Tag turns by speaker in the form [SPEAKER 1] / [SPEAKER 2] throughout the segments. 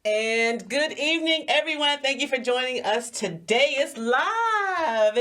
[SPEAKER 1] And good evening, everyone. Thank you for joining us today. It's live.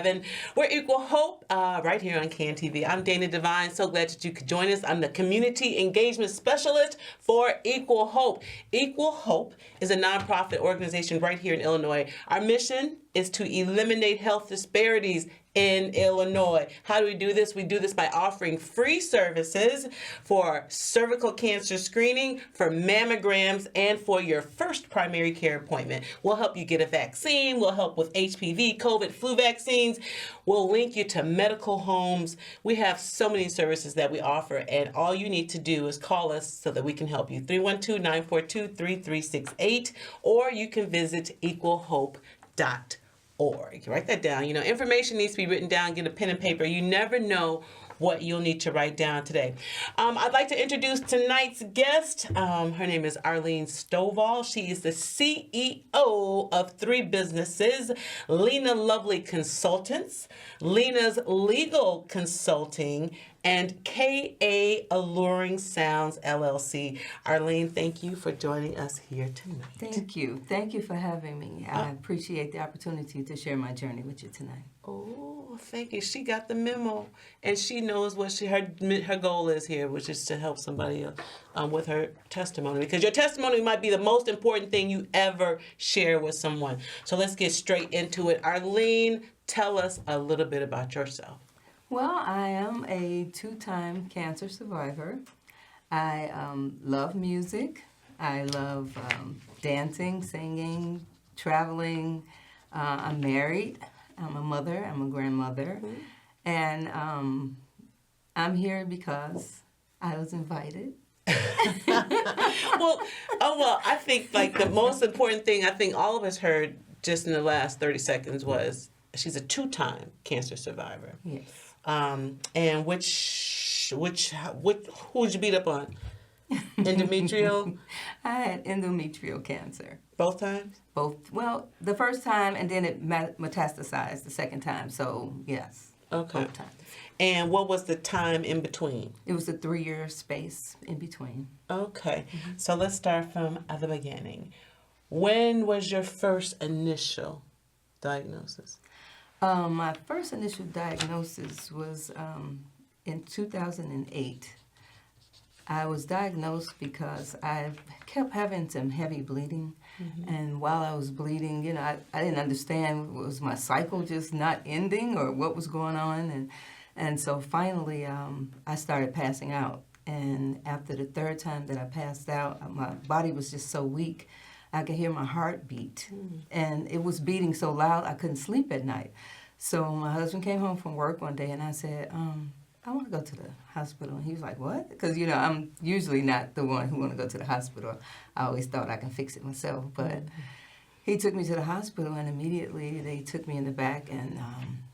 [SPEAKER 1] And we're Equal Hope right here on CAN TV. I'm Dana Devine. So glad that you could join us. I'm the Community Engagement Specialist for Equal Hope. Equal Hope is a nonprofit organization right here in Illinois. Our mission is to eliminate health disparities in Illinois. How do we do this? We do this by offering free services for cervical cancer screening, for mammograms, and for your first primary care appointment. We'll help you get a vaccine. We'll help with HPV, COVID, flu vaccines. We'll link you to medical homes. We have so many services that we offer, and all you need to do is call us so that we can help you. 312-942-3368, or you can visit equalhope.org. Write that down. Information needs to be written down. Get a pen and paper. You never know what you'll need to write down today. I'd like to introduce tonight's guest. Her name is Arlene Stovall. She is the CEO of 3 businesses, Lena Lovely Consultants, Lena's Legal Consulting, and KA Alluring Sounds, LLC. Arlene, thank you for joining us here tonight.
[SPEAKER 2] Thank you. Thank you for having me. I appreciate the opportunity to share my journey with you tonight.
[SPEAKER 1] Oh, thank you. She got the memo, and she knows what her goal is here, which is to help somebody with her testimony, because your testimony might be the most important thing you ever share with someone. So let's get straight into it. Arlene, tell us a little bit about yourself.
[SPEAKER 2] Well, I am a 2-time cancer survivor. I love music. I love dancing, singing, traveling. I'm married. I'm a mother. I'm a grandmother. Mm-hmm. And I'm here because I was invited.
[SPEAKER 1] Well, I think the most important thing I think all of us heard just in the last 30 seconds was she's a 2-time cancer survivor.
[SPEAKER 2] Yes.
[SPEAKER 1] And who'd you beat up on? Endometrial?
[SPEAKER 2] I had endometrial cancer.
[SPEAKER 1] Both times?
[SPEAKER 2] Both. Well, the first time, and then it metastasized the second time. So, yes.
[SPEAKER 1] Okay.
[SPEAKER 2] Both times.
[SPEAKER 1] And what was the time in between?
[SPEAKER 2] It was a 3-year space in between.
[SPEAKER 1] Okay. Mm-hmm. So let's start from the beginning. When was your first initial diagnosis?
[SPEAKER 2] My first initial diagnosis was in 2008. I was diagnosed because I kept having some heavy bleeding. Mm-hmm. And while I was bleeding, I didn't understand, was my cycle just not ending or what was going on? And so finally, I started passing out. And after the 3rd time that I passed out, my body was just so weak, I could hear my heart beat. Mm-hmm. And it was beating so loud, I couldn't sleep at night. So my husband came home from work one day, and I said, I want to go to the hospital. And he was like, what? Because, I'm usually not the one who want to go to the hospital. I always thought I can fix it myself. But he took me to the hospital, and immediately they took me in the back, and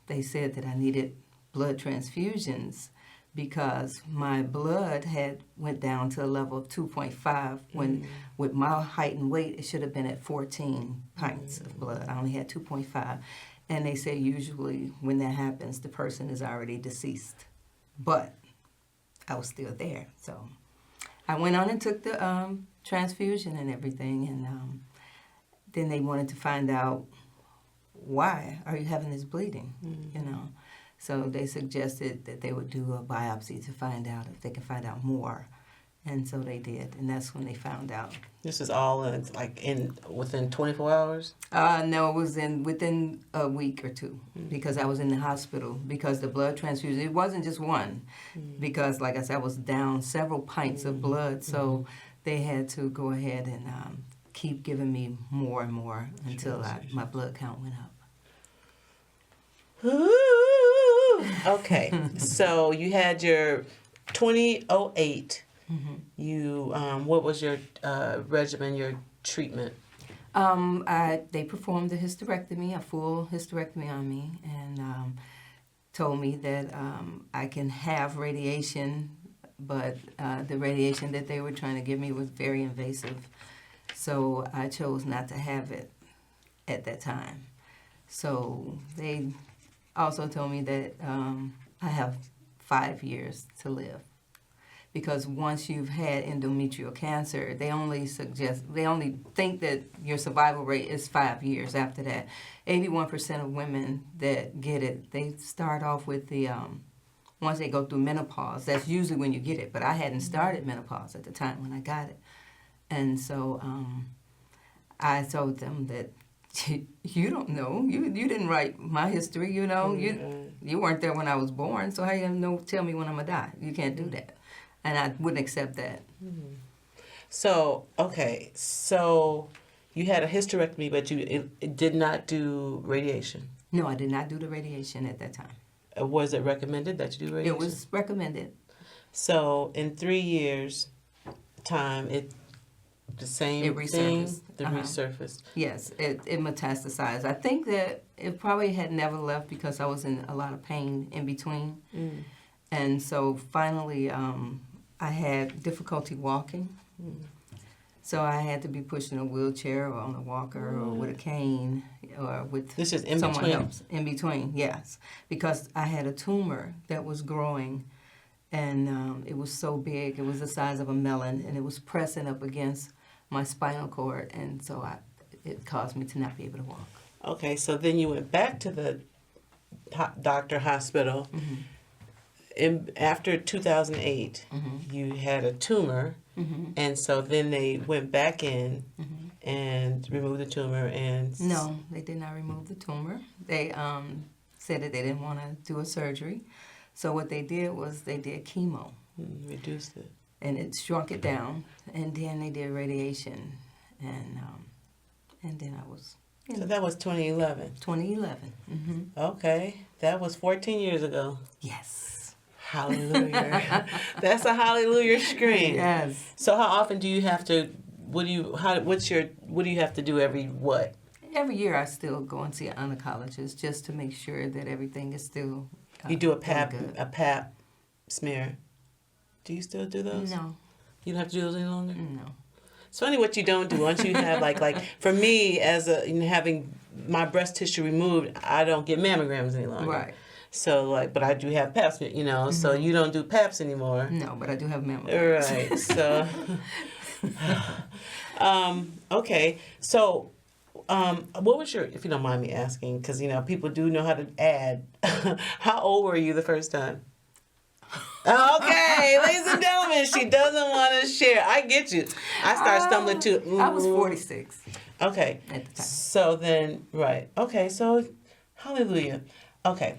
[SPEAKER 2] they said that I needed blood transfusions because my blood had went down to a level of 2.5 when with my height and weight, it should have been at 14 pints of blood. I only had 2.5. And they say usually when that happens, the person is already deceased. But I was still there. So I went on and took the transfusion and everything. And then they wanted to find out, why are you having this bleeding, So they suggested that they would do a biopsy to find out if they could find out more. And so they did, and that's when they found out.
[SPEAKER 1] This is all within 24 hours?
[SPEAKER 2] No, it was within a week or 2 because I was in the hospital because the blood transfusion, it wasn't just one because, like I said, I was down several pints of blood, so they had to go ahead and keep giving me more and more until my blood count went up.
[SPEAKER 1] Ooh. Okay, so you had your 2008. Mm-hmm. You, what was your regimen, your treatment?
[SPEAKER 2] They performed a hysterectomy, a full hysterectomy on me, and told me that I can have radiation, but the radiation that they were trying to give me was very invasive. So I chose not to have it at that time. So they also told me that I have 5 years to live. because once you've had endometrial cancer, they only think that your survival rate is 5 years after that. 81% of women that get it, they start off with the, once they go through menopause, that's usually when you get it. But I hadn't started menopause at the time when I got it. And so I told them that you don't know. You didn't write my history, you know. You weren't there when I was born, so how you know tell me when I'm going to die? You can't do that. And I wouldn't accept that.
[SPEAKER 1] So, okay. So you had a hysterectomy, but you did not do radiation?
[SPEAKER 2] No, I did not do the radiation at that time.
[SPEAKER 1] Was it recommended that you do radiation?
[SPEAKER 2] It was recommended.
[SPEAKER 1] So in 3 years' time, the same
[SPEAKER 2] It resurfaced.
[SPEAKER 1] thing? Resurfaced.
[SPEAKER 2] Yes, it metastasized. I think that it probably had never left because I was in a lot of pain in between. And so finally, I had difficulty walking. So I had to be pushed in a wheelchair or on a walker or with a cane or with
[SPEAKER 1] This is in
[SPEAKER 2] someone
[SPEAKER 1] between?
[SPEAKER 2] else. In between, yes. Because I had a tumor that was growing, and it was so big. It was the size of a melon, and it was pressing up against my spinal cord, and so it caused me to not be able to walk.
[SPEAKER 1] Okay, so then you went back to the hospital. After 2008, you had a tumor, and so then they went back in and removed the tumor. And
[SPEAKER 2] No, they did not remove the tumor. They said that they didn't want to do a surgery, so what they did was they did chemo.
[SPEAKER 1] Reduced it.
[SPEAKER 2] And it shrunk it down, and then they did radiation, and then I was.
[SPEAKER 1] So that was 2011.
[SPEAKER 2] 2011.
[SPEAKER 1] Okay, that was 14 years ago.
[SPEAKER 2] Yes.
[SPEAKER 1] Hallelujah. That's a hallelujah scream.
[SPEAKER 2] Yes.
[SPEAKER 1] So how often do you have to? What do you have to do every what?
[SPEAKER 2] Every year I still go and see an oncologist just to make sure that everything is still.
[SPEAKER 1] You do a
[SPEAKER 2] good.
[SPEAKER 1] pap smear. Do you still do those?
[SPEAKER 2] No.
[SPEAKER 1] You don't have to do those any longer?
[SPEAKER 2] No.
[SPEAKER 1] So anyway, what you don't do, once you have like for me, as having my breast tissue removed, I don't get mammograms any longer.
[SPEAKER 2] Right.
[SPEAKER 1] So but I do have paps, so you don't do paps anymore.
[SPEAKER 2] No, but I do have mammograms.
[SPEAKER 1] Right. So, okay. So, what was your, if you don't mind me asking, because people do know how to add. How old were you the first time? Okay, ladies and gentlemen, she doesn't want to share. I get you. I start stumbling too.
[SPEAKER 2] I was 46.
[SPEAKER 1] Okay.
[SPEAKER 2] At the time.
[SPEAKER 1] So then, right. Okay. So, hallelujah. Okay.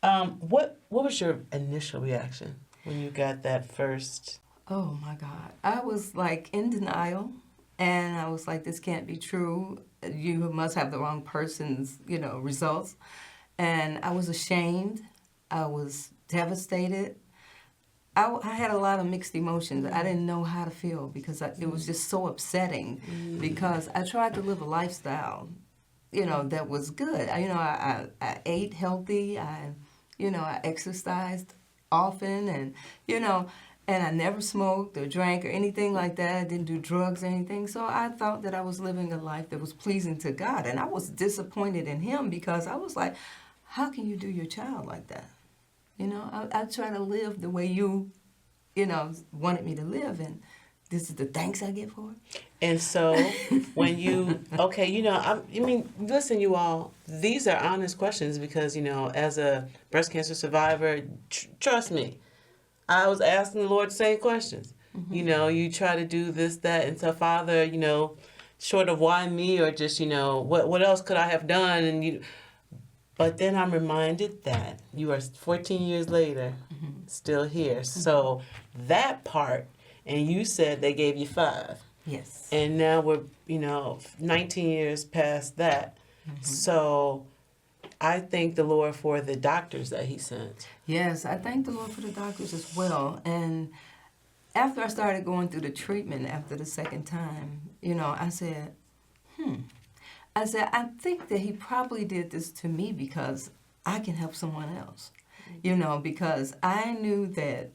[SPEAKER 1] What was your initial reaction when you got that first?
[SPEAKER 2] Oh my God. I was like in denial, and I was like, this can't be true. You must have the wrong person's, results. And I was ashamed. I was devastated. I had a lot of mixed emotions. I didn't know how to feel because it was just so upsetting because I tried to live a lifestyle, that was good. I ate healthy. I exercised often and I never smoked or drank or anything like that. I didn't do drugs or anything. So I thought that I was living a life that was pleasing to God. And I was disappointed in Him because I was like, how can you do your child like that? I try to live the way you, wanted me to live, and this is the thanks I get for it.
[SPEAKER 1] And so when you, listen, you all, these are honest questions because, as a breast cancer survivor, trust me, I was asking the Lord the same questions. You try to do this, that, and so, Father, short of why me or just, what else could I have done? And but then I'm reminded that you are 14 years later, still here. So that part, and you said they gave you 5.
[SPEAKER 2] Yes.
[SPEAKER 1] And now we're, 19 years past that. So I thank the Lord for the doctors that He sent.
[SPEAKER 2] Yes, I thank the Lord for the doctors as well. And after I started going through the treatment after the second time, I said, I think that He probably did this to me because I can help someone else. Because I knew that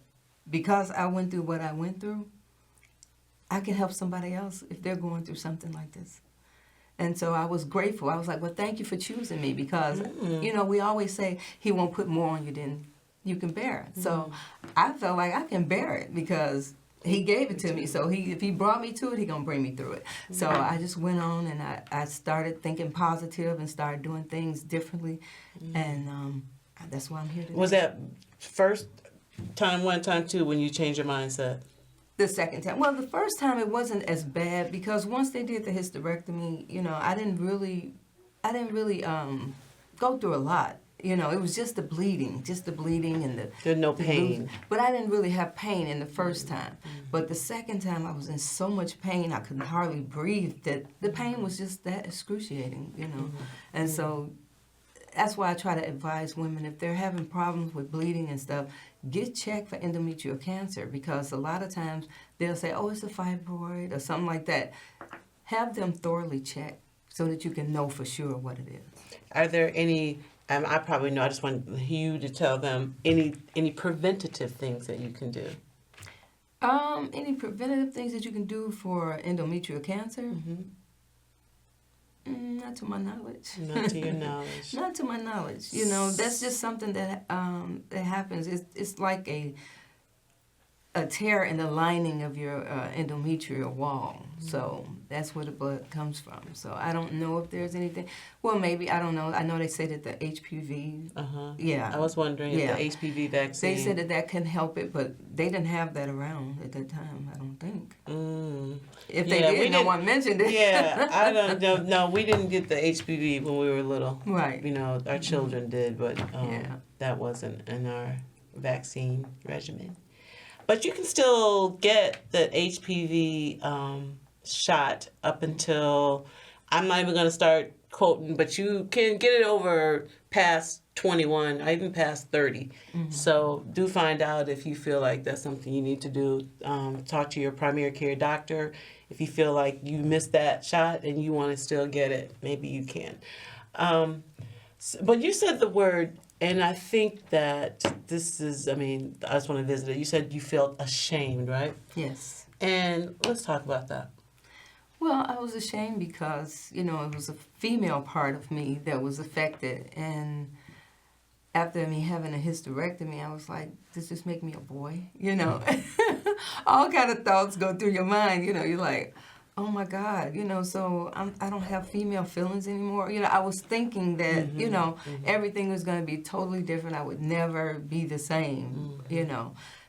[SPEAKER 2] because I went through what I went through, I can help somebody else if they're going through something like this. And so I was grateful. I was like, well, thank you for choosing me because, we always say He won't put more on you than, you can bear it. So I felt like I can bear it because he gave it to me. So if he brought me to it, he gonna bring me through it. So I just went on and I started thinking positive and started doing things differently, and that's why I'm here today.
[SPEAKER 1] Was that first time one, time two when you changed your mindset?
[SPEAKER 2] The second time. Well, the first time it wasn't as bad because once they did the hysterectomy, I didn't really go through a lot. It was just the bleeding and
[SPEAKER 1] There's no pain.
[SPEAKER 2] But I didn't really have pain in the first time. But the second time I was in so much pain I could hardly breathe that the pain was just that excruciating, And so that's why I try to advise women if they're having problems with bleeding and stuff, get checked for endometrial cancer because a lot of times they'll say, oh, it's a fibroid or something like that. Have them thoroughly checked so that you can know for sure what it is.
[SPEAKER 1] Are there any, I probably know, I just want you to tell them any preventative things that you can do?
[SPEAKER 2] Any preventative things that you can do for endometrial cancer? Not to my knowledge.
[SPEAKER 1] Not to your knowledge.
[SPEAKER 2] Not to my knowledge. That's just something that that happens. It's like a tear in the lining of your endometrial wall. So that's where the blood comes from. So I don't know if there's anything. Well, maybe, I don't know. I know they say that the HPV. Yeah.
[SPEAKER 1] I was wondering if the HPV vaccine.
[SPEAKER 2] They said that can help it, but they didn't have that around at that time, I don't think. If they did, no one mentioned it.
[SPEAKER 1] Yeah, I don't know. No, we didn't get the HPV when we were little.
[SPEAKER 2] Right.
[SPEAKER 1] Our children did, but that wasn't in our vaccine regimen. But you can still get the HPV shot up until, I'm not even going to start quoting, but you can get it over past 21 or even past 30. So do find out if you feel like that's something you need to do. Talk to your primary care doctor. If you feel like you missed that shot and you want to still get it, maybe you can. But you said the word, and I think that this is, I just want to visit it. You said you felt ashamed, right?
[SPEAKER 2] Yes.
[SPEAKER 1] And let's talk about that.
[SPEAKER 2] Well, I was ashamed because, it was a female part of me that was affected. And after me having a hysterectomy, I was like, does this make me a boy? All kind of thoughts go through your mind. You're like, oh my God, so I don't have female feelings anymore. I was thinking that, everything was going to be totally different. I would never be the same,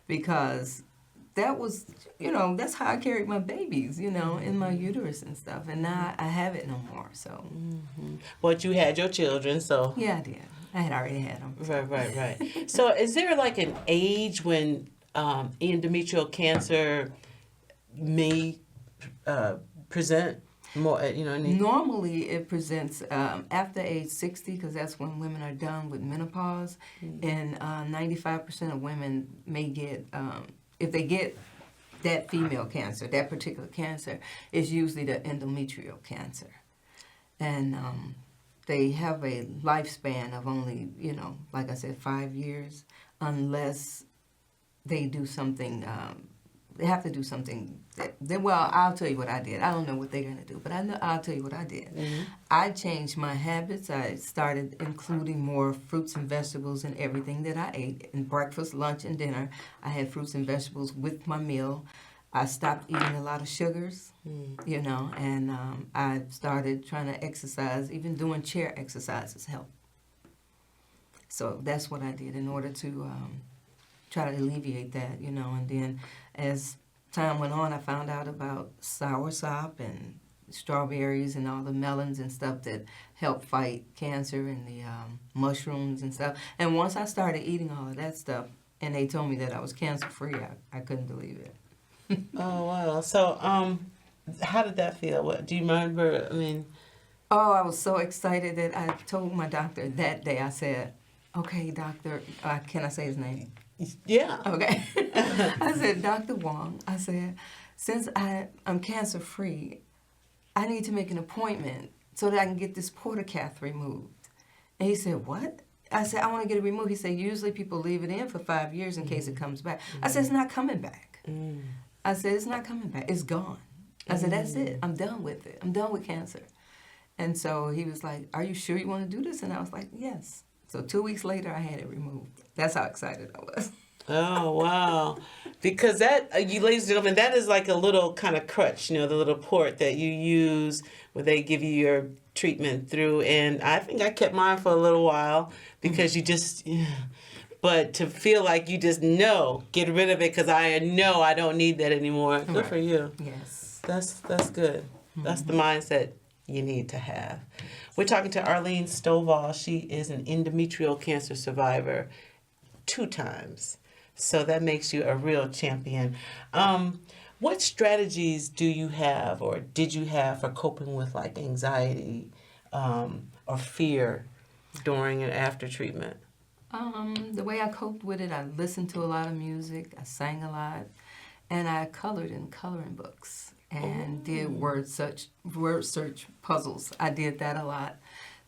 [SPEAKER 2] because that was, that's how I carried my babies, in my uterus and stuff. And now I have it no more, so.
[SPEAKER 1] But you had your children, so.
[SPEAKER 2] Yeah, I did. I had already had them.
[SPEAKER 1] Right. So is there like an age when endometrial cancer may present more,
[SPEAKER 2] Normally it presents after age 60 because that's when women are done with menopause, and 95% of women may get, if they get that female cancer, that particular cancer, is usually the endometrial cancer. And they have a lifespan of only, like I said, 5 years, unless they do something. They have to do something. Well, I'll tell you what I did. I don't know what they're going to do, but I'll tell you what I did. I changed my habits. I started including more fruits and vegetables in everything that I ate. In breakfast, lunch, and dinner, I had fruits and vegetables with my meal. I stopped eating a lot of sugars, and I started trying to exercise. Even doing chair exercises helped. So that's what I did in order to try to alleviate that, and then as time went on, I found out about soursop and strawberries and all the melons and stuff that help fight cancer, and the mushrooms and stuff. And once I started eating all of that stuff, and they told me that I was cancer-free, I couldn't believe it.
[SPEAKER 1] Oh, wow. So, how did that feel? What do you remember?
[SPEAKER 2] Oh, I was so excited that I told my doctor that day, I said, okay, doctor, can I say his name?
[SPEAKER 1] Yeah.
[SPEAKER 2] Okay. I said, Dr. Wong, I said, since I'm cancer-free, I need to make an appointment so that I can get this porta cath removed. And he said, what? I said, I want to get it removed. He said, usually people leave it in for 5 years in case it comes back. I said, it's not coming back. I said, it's not coming back. It's gone. I said, that's it. I'm done with it. I'm done with cancer. And so he was like, are you sure you want to do this? And I was like, yes. So 2 weeks later, I had it removed. That's how excited I was.
[SPEAKER 1] Oh, wow. Because that, you ladies and gentlemen, that is like a little kind of crutch, the little port that you use where they give you your treatment through. And I think I kept mine for a little while because you just, but to feel like you just know, get rid of it because I know I don't need that anymore. Good for you.
[SPEAKER 2] Yes.
[SPEAKER 1] That's good. That's the mindset you need to have. We're talking to Arlene Stovall. She is an endometrial cancer survivor 2 times. So that makes you a real champion. What strategies do you have or did you have for coping with like anxiety or fear during and after treatment?
[SPEAKER 2] The way I coped with it, I listened to a lot of music, I sang a lot, and I colored in coloring books and did word search puzzles. I did that a lot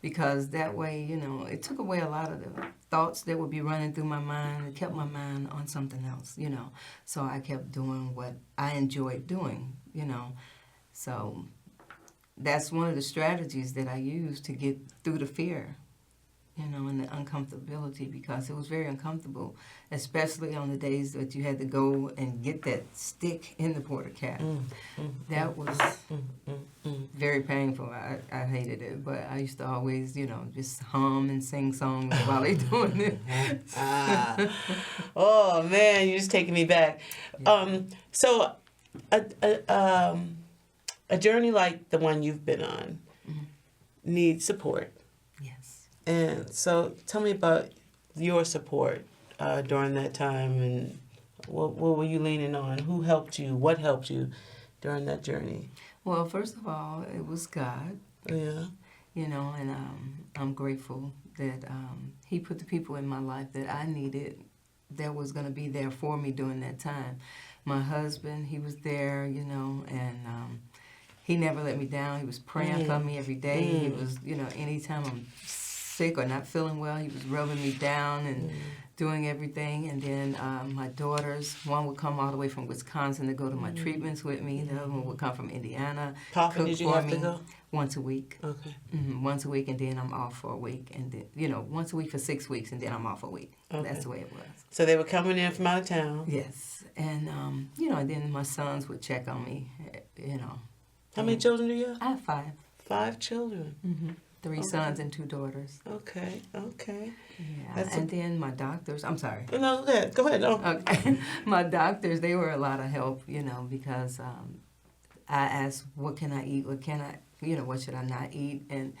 [SPEAKER 2] because that way, it took away a lot of the thoughts that would be running through my mind. It kept my mind on something else, So I kept doing what I enjoyed doing, So that's one of the strategies that I used to get through the fear, and the uncomfortability, because it was very uncomfortable, especially on the days that you had to go and get that stick in the porta cap. That was very painful. I hated it, but I used to always, just hum and sing songs while they doing it.
[SPEAKER 1] Oh man, you're just taking me back.
[SPEAKER 2] Yeah.
[SPEAKER 1] So a journey like the one you've been on needs support.
[SPEAKER 2] Yes.
[SPEAKER 1] And so tell me about your support during that time, and what were you leaning on? Who helped you? What helped you during that journey?
[SPEAKER 2] Well, first of all, it was God.
[SPEAKER 1] Yeah.
[SPEAKER 2] And I'm grateful that He put the people in my life that I needed, that was going to be there for me during that time. My husband, he was there, and he never let me down. He was praying for me every day. He was, anytime I'm sick or not feeling well, he was rubbing me down and doing everything. And then my daughters, one would come all the way from Wisconsin to go to my treatments with me. The other one would come from Indiana.
[SPEAKER 1] How often did you have to go?
[SPEAKER 2] Once a week.
[SPEAKER 1] Okay.
[SPEAKER 2] Once a week, and then I'm off for a week. And then, once a week for 6 weeks, and then I'm off a week.
[SPEAKER 1] Okay.
[SPEAKER 2] That's the way it was.
[SPEAKER 1] So they were coming in from out of town.
[SPEAKER 2] Yes. And, and then my sons would check on me,
[SPEAKER 1] How many children do you have?
[SPEAKER 2] I have 5.
[SPEAKER 1] 5 children.
[SPEAKER 2] 3 sons and 2 daughters.
[SPEAKER 1] Okay.
[SPEAKER 2] Yeah, and then my doctors, I'm sorry.
[SPEAKER 1] No, go ahead. No.
[SPEAKER 2] Okay. My doctors, they were a lot of help, because I asked, what can I eat? What should I not eat? And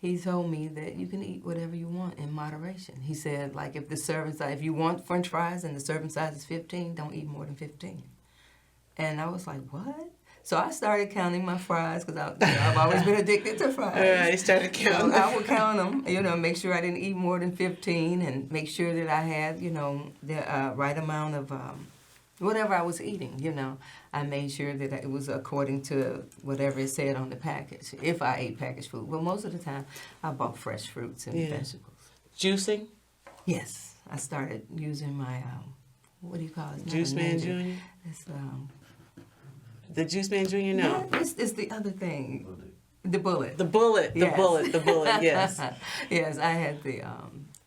[SPEAKER 2] he told me that you can eat whatever you want in moderation. He said, like, if the serving size, if you want French fries and the serving size is 15, don't eat more than 15. And I was like, what? So I started counting my fries because I've always been addicted to fries.
[SPEAKER 1] All right, started counting.
[SPEAKER 2] So I would count them, make sure I didn't eat more than 15 and make sure that I had, the right amount of whatever I was eating, I made sure that it was according to whatever it said on the package, if I ate packaged food. Well, most of the time, I bought fresh fruits and vegetables.
[SPEAKER 1] Juicing?
[SPEAKER 2] Yes. I started using my, what do you call it?
[SPEAKER 1] Juice Man Jr.?
[SPEAKER 2] It's,
[SPEAKER 1] the Juice Man Jr.? No.
[SPEAKER 2] It's the other thing. The bullet.
[SPEAKER 1] The bullet, yes.
[SPEAKER 2] Yes, I had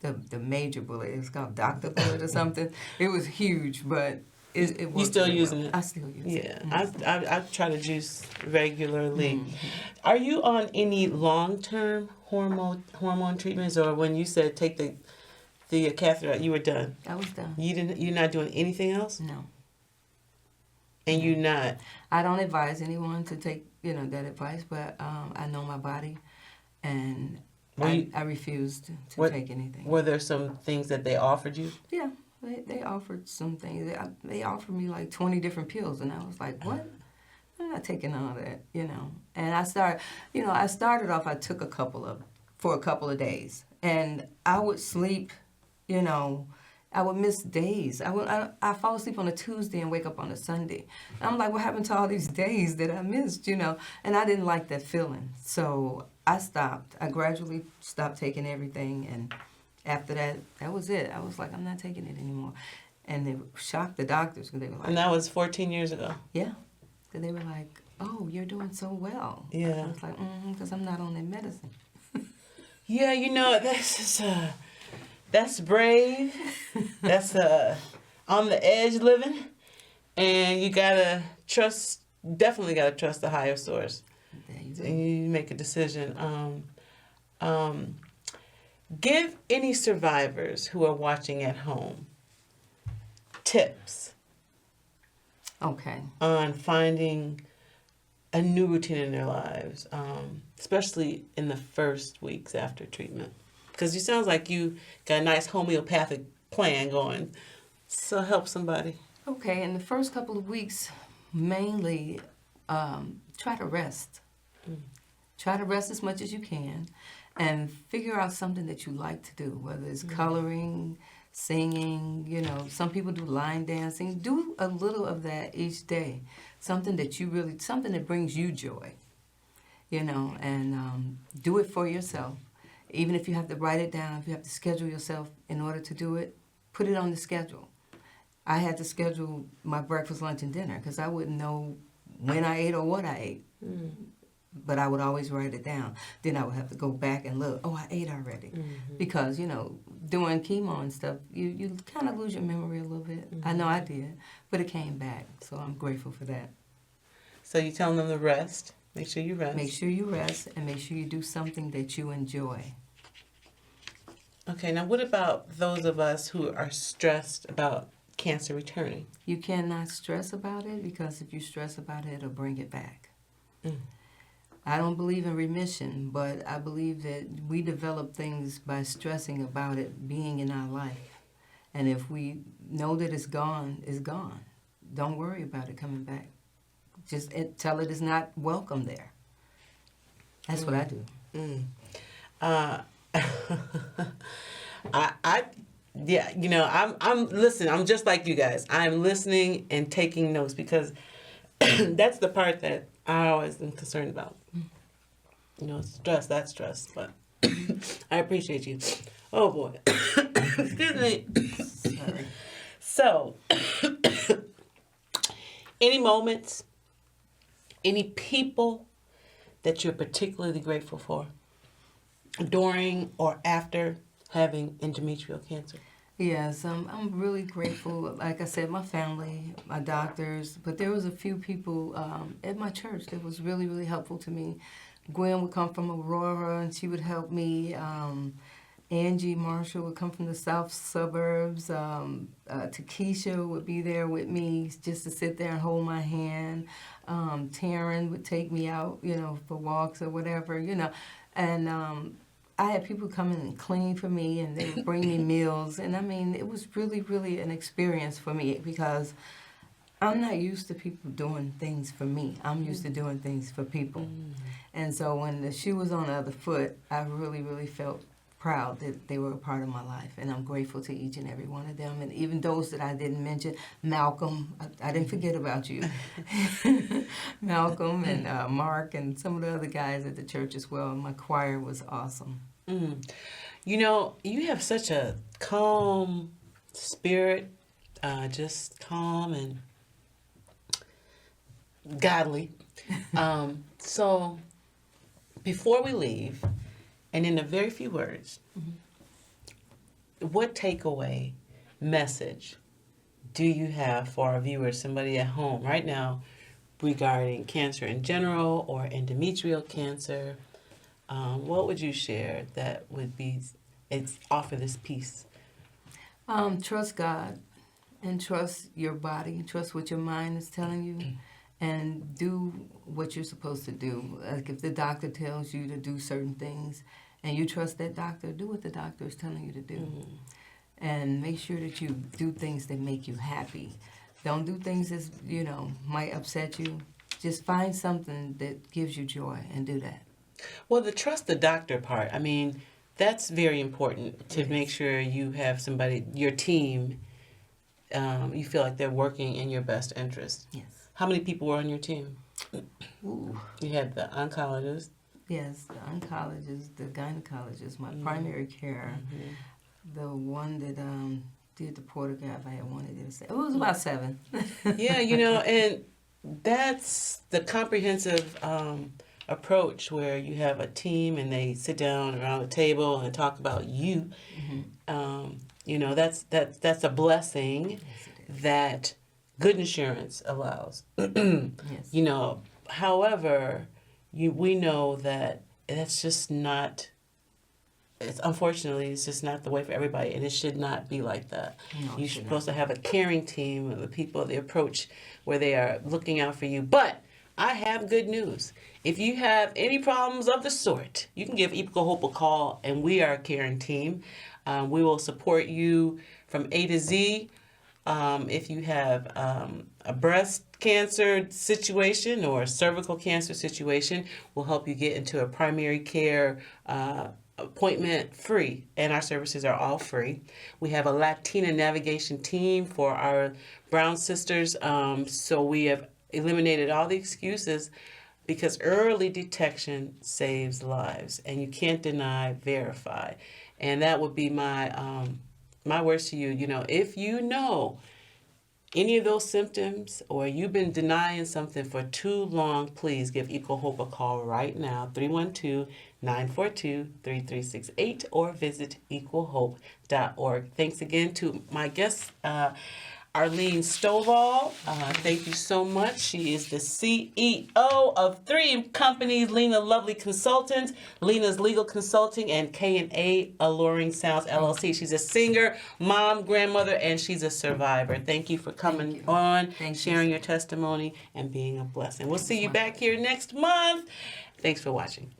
[SPEAKER 2] the major bullet. It was called Dr. Bullet or something. It was huge, but it
[SPEAKER 1] You still using it?
[SPEAKER 2] I still use it.
[SPEAKER 1] Yeah, I try to juice regularly. Are you on any long-term hormone treatments, or when you said take the catheter out, you were done?
[SPEAKER 2] I was done.
[SPEAKER 1] You're not doing anything else?
[SPEAKER 2] No.
[SPEAKER 1] And you're not?
[SPEAKER 2] I don't advise anyone to take, that advice, but I know my body, and I refused to take anything.
[SPEAKER 1] Were there some things that they offered you?
[SPEAKER 2] Yeah, they offered some things. They offered me like 20 different pills, and I was like, what? I'm not taking all that, And I started off, I took for a couple of days, and I would sleep, I would miss days. I fall asleep on a Tuesday and wake up on a Sunday. I'm like, what happened to all these days that I missed, And I didn't like that feeling. So I stopped. I gradually stopped taking everything. And after that, that was it. I was like, I'm not taking it anymore. And they shocked the doctors because they were like...
[SPEAKER 1] And that was 14 years ago?
[SPEAKER 2] Yeah. Because they were like, oh, you're doing so well.
[SPEAKER 1] Yeah.
[SPEAKER 2] I was like, because I'm not on that medicine.
[SPEAKER 1] Yeah, this is... That's brave. That's on the edge living. And you gotta definitely gotta trust the higher source. And you make a decision. Give any survivors who are watching at home tips
[SPEAKER 2] Okay.
[SPEAKER 1] on finding a new routine in their lives, especially in the first weeks after treatment. Because you sounds like you got a nice homeopathic plan going. So help somebody.
[SPEAKER 2] Okay, in the first couple of weeks, mainly try to rest. Try to rest as much as you can and figure out something that you like to do, whether it's coloring, singing, some people do line dancing. Do a little of that each day. Something that brings you joy, and do it for yourself. Even if you have to write it down, if you have to schedule yourself in order to do it, put it on the schedule. I had to schedule my breakfast, lunch, and dinner because I wouldn't know when I ate or what I ate. But I would always write it down. Then I would have to go back and look. Oh, I ate already. Because, doing chemo and stuff, you kind of lose your memory a little bit. I know I did, but it came back. So I'm grateful for that.
[SPEAKER 1] So you telling them to rest. Make sure you rest.
[SPEAKER 2] Make sure you rest and make sure you do something that you enjoy.
[SPEAKER 1] Okay, now what about those of us who are stressed about cancer returning?
[SPEAKER 2] You cannot stress about it because if you stress about it, it'll bring it back. I don't believe in remission, but I believe that we develop things by stressing about it being in our life. And if we know that it's gone, it's gone. Don't worry about it coming back. Just tell it it's not welcome there. That's what I do. I'm listening. I'm just like you guys. I'm listening and taking notes because that's the part that I always am concerned about. Stress, that's stress, but I appreciate you. Oh boy. Excuse me. Sorry.
[SPEAKER 1] So, any moments, any people that you're particularly grateful for during or after having endometrial cancer?
[SPEAKER 2] Yes, I'm really grateful. Like I said, my family, my doctors, but there was a few people at my church that was really, really helpful to me. Gwen would come from Aurora, and she would help me. Angie Marshall would come from the south suburbs. Takesha would be there with me just to sit there and hold my hand. Taryn would take me out, for walks or whatever, And I had people come in and clean for me, and they would bring me meals. And, it was really, really an experience for me because I'm not used to people doing things for me. I'm used to doing things for people. And so when the shoe was on the other foot, I really, really felt proud that they were a part of my life. And I'm grateful to each and every one of them. And even those that I didn't mention, Malcolm, I didn't forget about you. Malcolm and Mark and some of the other guys at the church as well. My choir was awesome.
[SPEAKER 1] You have such a calm spirit, just calm and godly. So before we leave, and in a very few words, what takeaway message do you have for our viewers, somebody at home right now, regarding cancer in general or endometrial cancer? What would you share that would offer this peace?
[SPEAKER 2] Trust God and trust your body. Trust what your mind is telling you. And do what you're supposed to do. Like if the doctor tells you to do certain things and you trust that doctor, do what the doctor is telling you to do. And make sure that you do things that make you happy. Don't do things that, might upset you. Just find something that gives you joy and do that.
[SPEAKER 1] Well, the trust the doctor part, that's very important to make sure you have somebody, your team, you feel like they're working in your best interest.
[SPEAKER 2] Yes.
[SPEAKER 1] How many people were on your team?
[SPEAKER 2] Ooh.
[SPEAKER 1] You had the oncologist.
[SPEAKER 2] Yes, the oncologist, the gynecologist, my primary care, the one that did the portograph. I had wanted to say. It was about 7.
[SPEAKER 1] Yeah, and that's the comprehensive approach where you have a team and they sit down around the table and talk about you, you know, that's a blessing
[SPEAKER 2] Yes, it is.
[SPEAKER 1] that good insurance allows.
[SPEAKER 2] Yes.
[SPEAKER 1] You know, however, we know that that's just not. It's unfortunately it's just not the way for everybody, and it should not be like that.
[SPEAKER 2] No, it
[SPEAKER 1] You're
[SPEAKER 2] should
[SPEAKER 1] supposed to have a caring team of the people, the approach where they are looking out for you. But I have good news. If you have any problems of the sort, you can give Equal Hope a call, and we are a caring team. We will support you from A to Z. If you have a breast cancer situation or a cervical cancer situation, we'll help you get into a primary care appointment free, and our services are all free. We have a Latina navigation team for our brown sisters, so we have eliminated all the excuses because early detection saves lives, and you can't deny, verify. And that would be my my words to you. You know, if you know any of those symptoms or you've been denying something for too long, please give Equal Hope a call right now, 312-942-3368, or visit equalhope.org. Thanks again to my guest, Arlene Stovall. Thank you so much. She is the CEO of 3 companies, Lena Lovely Consultants, Lena's Legal Consulting, and K&A Alluring Sounds LLC. She's a singer, mom, grandmother, and she's a survivor. Thank you for coming on, sharing your testimony, and being a blessing. We'll see you back here next month. Thanks for watching.